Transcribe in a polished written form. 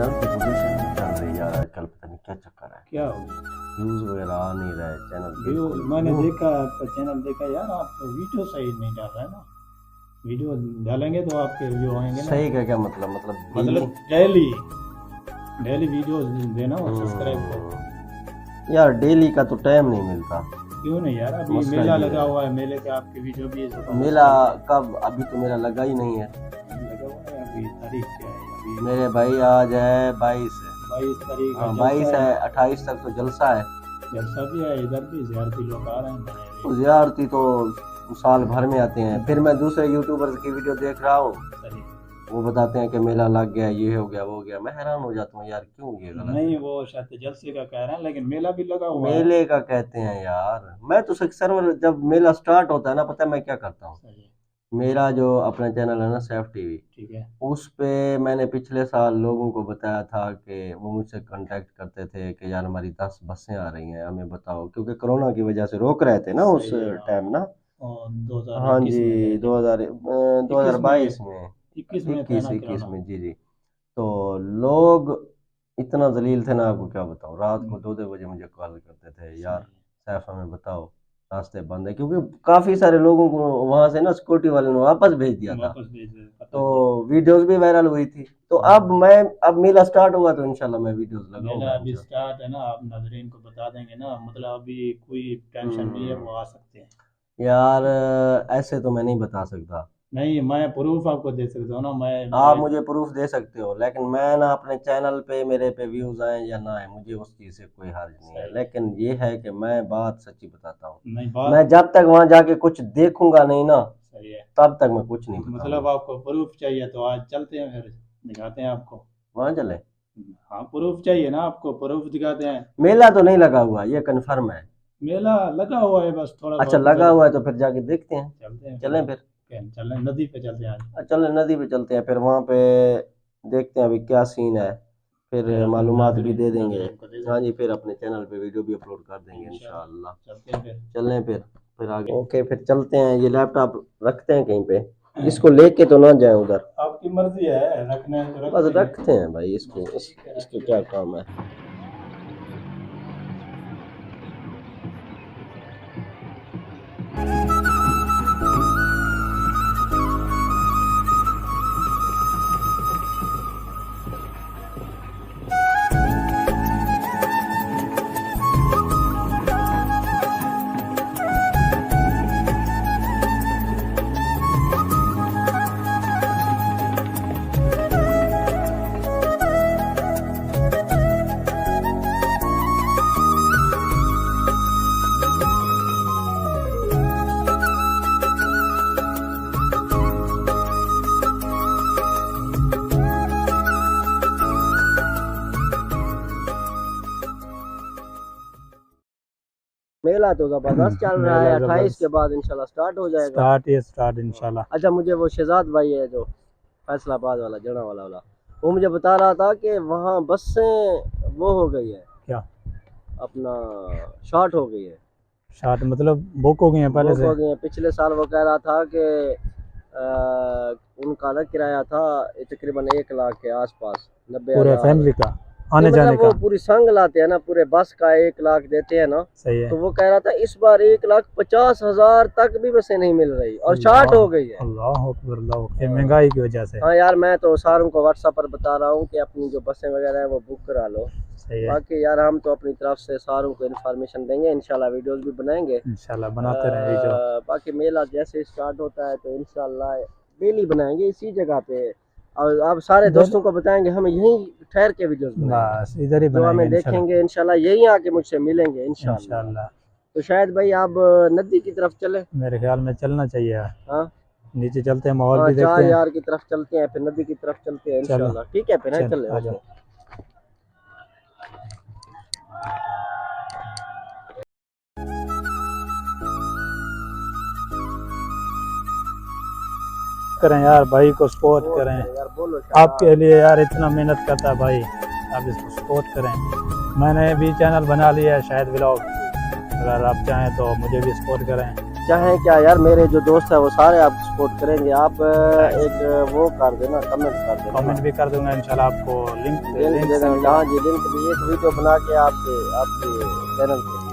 Channel की position नहीं चल रही यार आजकल, पता नहीं क्या चक्कर है। क्या हो गया? व्यूज वगैरह आ नहीं रहे चैनल पे। व्यू मैंने देखा आपका चैनल देखा यार, आप वीडियो सही नहीं डाल रहे हैं ना। वीडियो डालेंगे तो आपके व्यू आएंगे ना। सही का क्या मतलब मतलब डेली डेली वीडियो देना और सब्सक्राइब करो। यार डेली का तो टाइम नहीं मिलता। क्यों नहीं यार, अभी मसला मेला ये लगा है। हुआ है, मेले के आपके वीडियो भी मेला कब? अभी तो मेरा लगा ही नहीं है। लगा हुआ है। अभी तारीख क्या है? अभी मेरे भाई आज है 22 है। 22 तारीख हाँ है। 22 है, 28 तक तो जलसा है। जलसा भी है, इधर भी ज़्यारती लोग आ रहे हैं बने हुए। तो ज़ियारती तो साल भर में आते हैं। फिर मैं दूसरे यूट्यूबर्स की वीडियो देख रहा हूँ, सही। वो बताते हैं कि मेला लग गया, ये हो गया, वो हो गया। मैं हैरान हो जाता हूँ यार, क्यों ये गलत है? नहीं, वो शायद जलसे का कह रहे हैं, लेकिन मेला भी लगा हुआ है। मेले का कहते हैं यार। मैं तो सर्वर जब मेला स्टार्ट होता है ना, पता है मैं क्या करता हूँ? सही है। मेरा जो अपना चैनल है ना सैफ टीवी, ठीक है। उस पे मैंने पिछले साल लोगों को बताया था कि वो मुझसे कांटेक्ट करते थे कि यार हमारी 10 बसें आ रही हैं, हमें बताओ, क्योंकि कोरोना की वजह से रोक रहे थे ना उस सही है, हाँ। टाइम ना। और हाँ 2021 में जी, गए थे। 2022 में, 21 में था 21 ना 21 कोरोना। में, जी जी। तो लोग इतना जलील थे ना, आपको क्या बताऊँ। रात को 2-2 बजे मुझे कॉल करते थे, यार सही। सैफ हमें बताओ रास्ते बंद है, क्योंकि काफ़ी सारे लोगों को वहाँ से ना सिक्योरिटी वाले ने वापस भेज दिया था। वापस भेज दे, पता तो जी। वीडियोस भी वायरल हुई थी। तो अब मेला स्टार्ट हुआ तो इंशाल्लाह मैं वीडियोस मेला लगाऊंगा अभी इंशाल्लाह। स्टार्ट है ना, आप नाजरीन को बता देंगे ना, मतलब अभी कोई टेंशन नहीं है, वो आ सकते हैं। यार ऐसे तो मैं नहीं बता सकता। नहीं, मैं प्रूफ आपको दे सकता हूँ ना, मैं आप मेरे। मुझे प्रूफ दे सकते हो, लेकिन मैं ना अपने चैनल पे मेरे पे व्यूज आए या ना आए, मुझे उस चीज़ से कोई हर्ज नहीं है। सही। लेकिन ये है कि मैं बात सच्ची बताता हूँ। नहीं, मैं बात जब तक वहां जाके कुछ देखूंगा नहीं ना, सही है। तब तक मैं कुछ नहीं मतलब बताऊंगा। आपको प्रूफ चाहिए तो आज चलते हैं, फिर दिखाते हैं आपको। वहां चले। हाँ, प्रूफ चाहिए ना आपको, प्रूफ दिखाते हैं। मेला तो नहीं लगा हुआ, ये कंफर्म है। मेला लगा हुआ है, बस थोड़ा अच्छा बहुत लगा इधर। हुआ है तो फिर जाके देखते हैं। चलते हैं फिर। चलें फिर। चलें, नदी पे चलते हैं आज। चलो नदी पे चलते हैं, फिर वहाँ पे देखते हैं अभी क्या सीन है। फिर फिर अपने मालूमात भी दे देंगे। नाज़रीन को दे हाँ देंगे। जी, फिर अपने चैनल पे वीडियो भी अपलोड कर देंगे इंशाल्लाह। इंशाल्लाह चलते हैं फिर। चलें फिर आगे। ओके फिर चलते हैं। ये लैपटॉप रखते हैं कहीं पे, इसको लेके तो ना जाए उधर। आपकी मर्जी है, रखना है तो रख बस देंगे। रखते हैं भाई इसको, ठीक है, इसको रख क्या लेंगे। काम है। मेला तो जबरदस्त चल रहा है। 28 के बाद इंशाल्लाह स्टार्ट हो जाएगा। स्टार्ट इंशाल्लाह। अच्छा, मुझे वो शहजाद भाई है जो फैसलाबाद वाला, जड़ा वाला, वो मुझे बता रहा था कि वहाँ बसें वो हो गई है, क्या अपना शॉर्ट हो गई है। स्टार्ट मतलब बुक हो गए हैं पहले बुक से। हो गई है। पिछले साल वो कह रहा था कि उनका ना किराया था तकरीबन 1 लाख के आसपास, पूरे 90,000। फैमिली का आने मतलब जाने वो का। पूरी संग लाते हैं ना, पूरे बस का 1 लाख देते हैं ना। सही है। तो वो कह रहा था इस बार 1,50,000 तक भी बसें नहीं मिल रही और शॉर्ट हो गई है। अल्लाह अकबर, अल्लाह अकबर। ये हाँ। महंगाई की वजह से। हाँ यार, मैं तो सारों को व्हाट्सएप पर बता रहा हूँ कि अपनी जो बसें वगैरह है वो बुक करा लो। सही है। बाकी यार हम तो अपनी तरफ से सारों को इन्फॉर्मेशन देंगे, इंशाल्लाह वीडियोस भी बनाएंगे। इंशाल्लाह बनाते रहें वीडियो। बाकी मेला जैसे स्टार्ट होता है तो इंशाल्लाह डेली बनाएंगे इसी जगह पे। और आप सारे इधर दोस्तों को बताएंगे, हम यहीं ठहर के वीडियोस बनाएंगे। बस इधर ही जो बनाएंगे हमें इंशाल्लाह। देखेंगे इंशाल्लाह यहीं आके मुझसे मिलेंगे इंशाल्लाह। इंशाल्लाह तो शायद भाई आप नदी की तरफ चले। मेरे ख्याल में चलना चाहिए। हाँ नीचे चलते हैं, माहौल हाँ, भी देखते चार हैं। यार की तरफ चलते हैं, फिर नदी की तरफ चलते हैं चलो इंशाल्लाह। ठीक है फिर, है चल चले। आ ओके। जाओ। करें यार, भाई को सपोर्ट करें। यार बोलो आपके लिए यार इतना मेहनत करता है भाई, आप इसको सपोर्ट करें। मैंने भी चैनल बना लिया है शाहिद व्लॉग, अगर आप चाहें तो मुझे भी सपोर्ट करें। चाहें क्या यार, मेरे जो दोस्त है वो सारे आप सपोर्ट करेंगे। आप एक वो कर देना, कमेंट कर देना। कमेंट भी कर दूंगा इंशाल्लाह, आपको लिंक लिंक दे देना। हाँ जी, लिंक भी, एक वीडियो बना के आपके चैनल पे